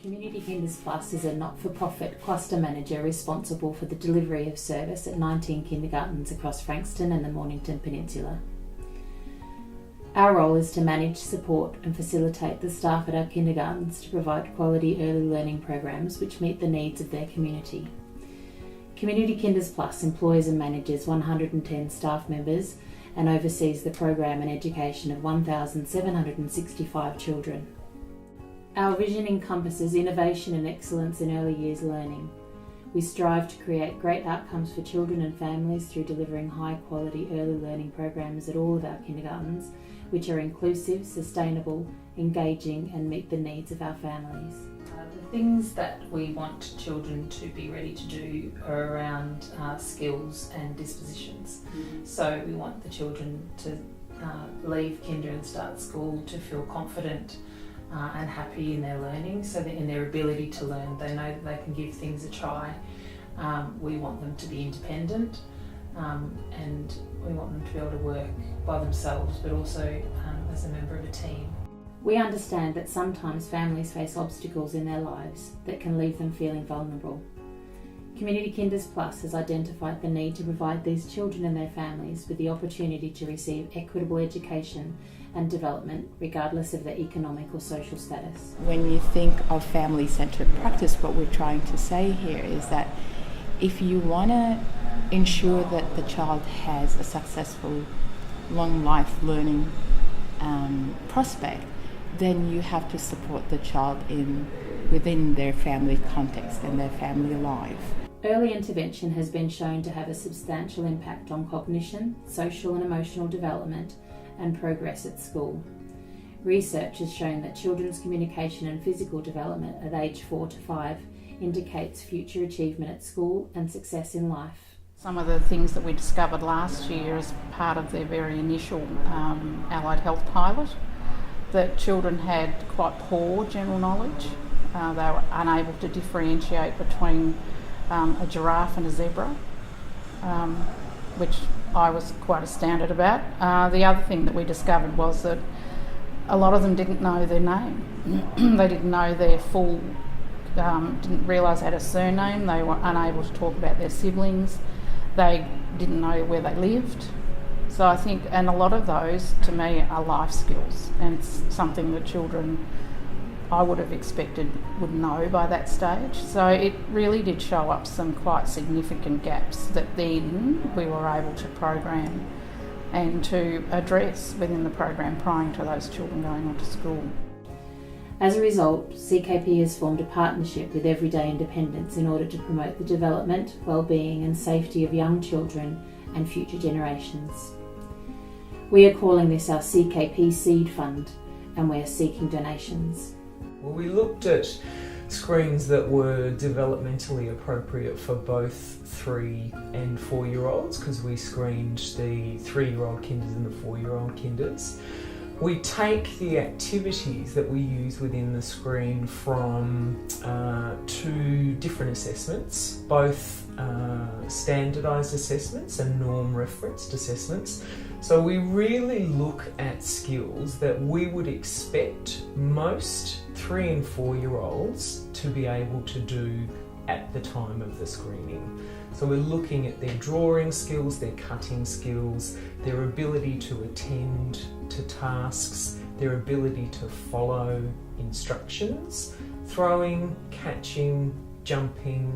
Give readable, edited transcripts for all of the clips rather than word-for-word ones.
Community Kinders Plus is a not-for-profit cluster manager responsible for the delivery of service at 19 kindergartens across Frankston and the Mornington Peninsula. Our role is to manage, support and facilitate the staff at our kindergartens to provide quality early learning programs which meet the needs of their community. Community Kinders Plus employs and manages 110 staff members and oversees the program and education of 1,765 children. Our vision encompasses innovation and excellence in early years learning. We strive to create great outcomes for children and families through delivering high quality early learning programs at all of our kindergartens, which are inclusive, sustainable, engaging and meet the needs of our families. The things that we want children to be ready to do are around skills and dispositions. So we want the children to leave kinder and start school to feel confident and happy in their learning, so that in their ability to learn, they know that they can give things a try. We want them to be independent and we want them to be able to work by themselves, but also as a member of a team. We understand that sometimes families face obstacles in their lives that can leave them feeling vulnerable. Community Kinders Plus has identified the need to provide these children and their families with the opportunity to receive equitable education and development regardless of their economic or social status. When you think of family-centred practice, what we're trying to say here is that if you want to ensure that the child has a successful long life learning prospect, then you have to support the child within their family context and their family life. Early intervention has been shown to have a substantial impact on cognition, social and emotional development and progress at school. Research has shown that children's communication and physical development at age 4 to 5 indicates future achievement at school and success in life. Some of the things that we discovered last year as part of their very initial allied health pilot, that children had quite poor general knowledge. They were unable to differentiate between a giraffe and a zebra, which I was quite astounded about. The other thing that we discovered was that a lot of them didn't know their name. They didn't know their full, didn't realise they had a surname. They were unable to talk about their siblings. They didn't know where they lived. So I think, and a lot of those to me are life skills, and it's something that children I would have expected would know by that stage. So it really did show up some quite significant gaps that then we were able to program and to address within the program prior to those children going on to school. As a result, CKP has formed a partnership with Everyday Independence in order to promote the development, wellbeing and safety of young children and future generations. We are calling this our CKPSEED Fund and we are seeking donations. Well, we looked at screens that were developmentally appropriate for both 3 and 4-year-olds, because we screened the 3-year-old kinders and the 4-year-old kinders. We take the activities that we use within the screen from 2 different assessments, both standardised assessments and norm referenced assessments. So we really look at skills that we would expect most 3 and 4-year-olds to be able to do at the time of the screening. So we're looking at their drawing skills, their cutting skills, their ability to attend to tasks, their ability to follow instructions, throwing, catching, jumping,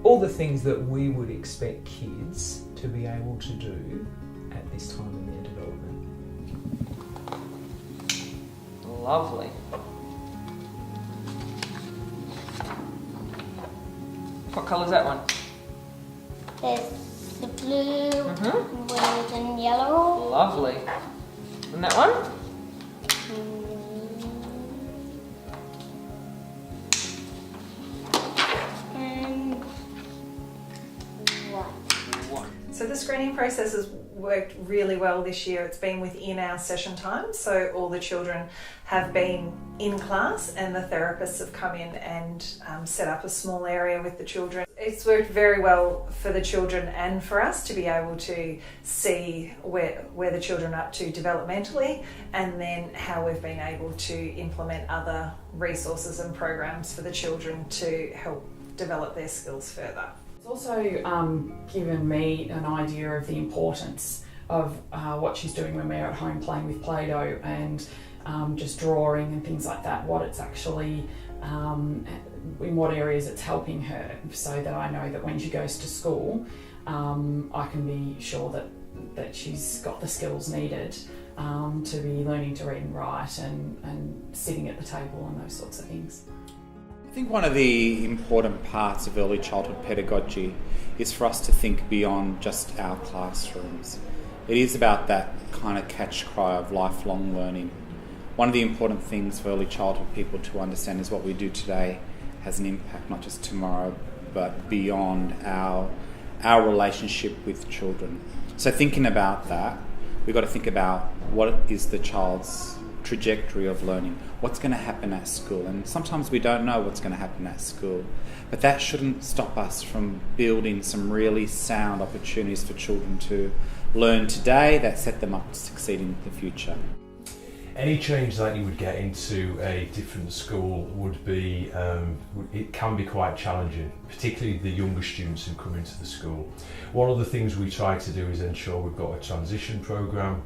all the things that we would expect kids to be able to do at this time in their development. Lovely. What colour is that one? There's the blue, red and yellow. Lovely. And that one? And white. One. So the screening process is worked really well this year. It's been within our session time, so all the children have been in class and the therapists have come in and set up a small area with the children. It's worked very well for the children and for us to be able to see where the children are up to developmentally, and then how we've been able to implement other resources and programs for the children to help develop their skills further. It's also given me an idea of the importance of what she's doing when we're at home playing with Play-Doh and just drawing and things like that, what it's actually, in what areas it's helping her, so that I know that when she goes to school, I can be sure that she's got the skills needed to be learning to read and write and sitting at the table and those sorts of things. I think one of the important parts of early childhood pedagogy is for us to think beyond just our classrooms. It is about that kind of catch cry of lifelong learning. One of the important things for early childhood people to understand is what we do today has an impact not just tomorrow but beyond our relationship with children. So thinking about that, we've got to think about what is the child's trajectory of learning, what's going to happen at school, and sometimes we don't know what's going to happen at school, but that shouldn't stop us from building some really sound opportunities for children to learn today that set them up to succeed in the future. Any change that you would get into a different school would be, it can be quite challenging, particularly the younger students who come into the school. One of the things we try to do is ensure we've got a transition programme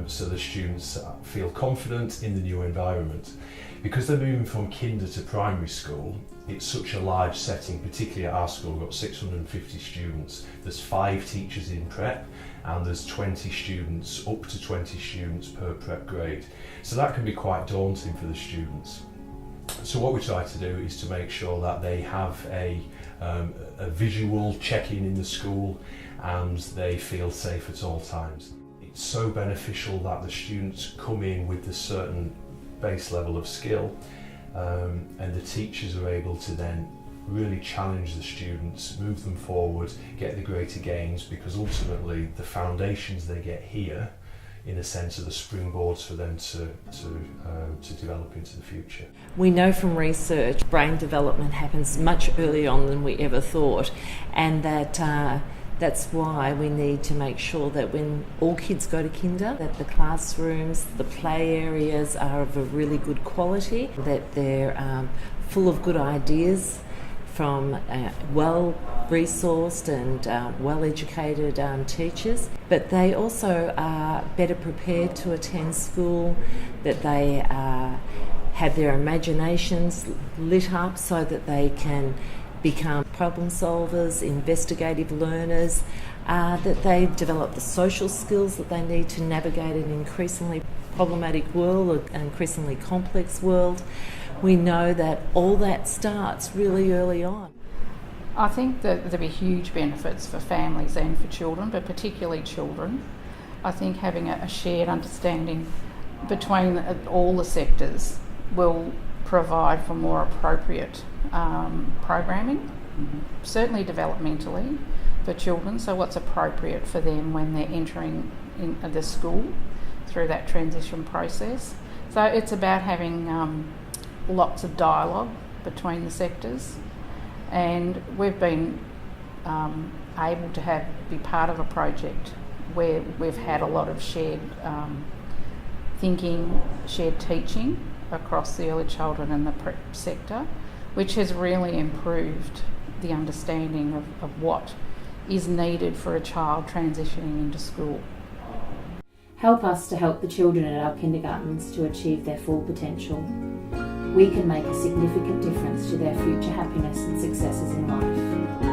so the students feel confident in the new environment. Because they're moving from kinder to primary school, it's such a large setting, particularly at our school. We've got 650 students, there's 5 teachers in prep, and there's 20 students, up to 20 students per prep grade. So that can be quite daunting for the students. So what we try to do is to make sure that they have a visual check-in in the school and they feel safe at all times. It's so beneficial that the students come in with a certain base level of skill, and the teachers are able to then really challenge the students, move them forward, get the greater gains, because ultimately the foundations they get here, in a sense, are the springboards for them to develop into the future. We know from research brain development happens much earlier on than we ever thought, and that's why we need to make sure that when all kids go to kinder, that the classrooms, the play areas are of a really good quality, that they're full of good ideas from well-resourced and well-educated teachers, but they also are better prepared to attend school, that they have their imaginations lit up so that they can become problem solvers, investigative learners, that they develop the social skills that they need to navigate an increasingly problematic world, an increasingly complex world. We know that all that starts really early on. I think that there'll be huge benefits for families and for children, but particularly children. I think having a shared understanding between all the sectors will provide for more appropriate programming, certainly developmentally for children, so what's appropriate for them when they're entering in the school through that transition process. So it's about having lots of dialogue between the sectors, and we've been able to be part of a project where we've had a lot of shared thinking, shared teaching across the early childhood and the prep sector, which has really improved the understanding of what is needed for a child transitioning into school. Help us to help the children at our kindergartens to achieve their full potential. We can make a significant difference to their future happiness and successes in life.